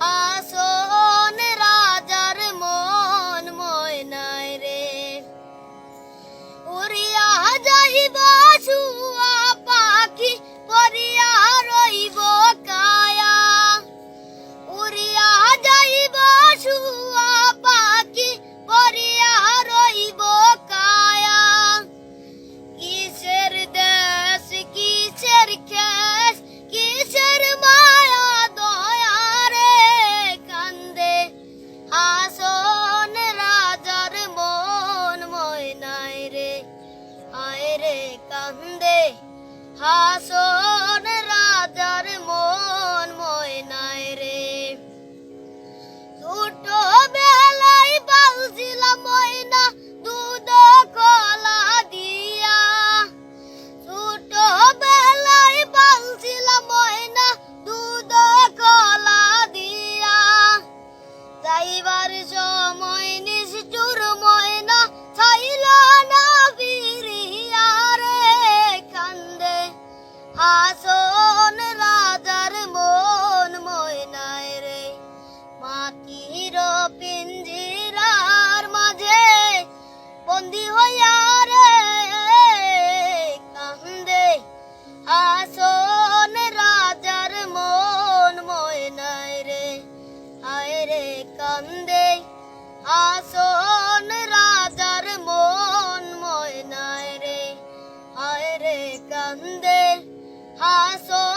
হাসন রাজার মন ময়নায় রে উড়িয়া যাইব শুয়া পাখি পরিয়া রইব কায়া উড়িয়া যাইব শুয়া পাখি পরিয়া রইব কায়া কিসের দেশ কিসের খেস কিসের মায়া দয়া রে কান্দে হাসন রাজার মন ময়নায় রে আয় রে কান্দে হাসন রাজার মন ময়নায় রে ছোট বেলায় পালছিলাম ময়না দুধ কলা দিয়া ছোট বেলায় পালছিলাম ময়না দুধ কলা দিয়া যাইবার সময় নিষ্ঠুর ময়না ছাইল না ফিরিয়া রে কান্দে হাসন রাজার মন ময়নায় রে মাটির পিঞ্জিরার মাঝে বন্দি হইয়া রে কান্দে হাসন রাজার মন ময়নায় রে আয় রে কান্দে হাসন রাজার মন ময়নায় রে আয় রে কান্দে হাসন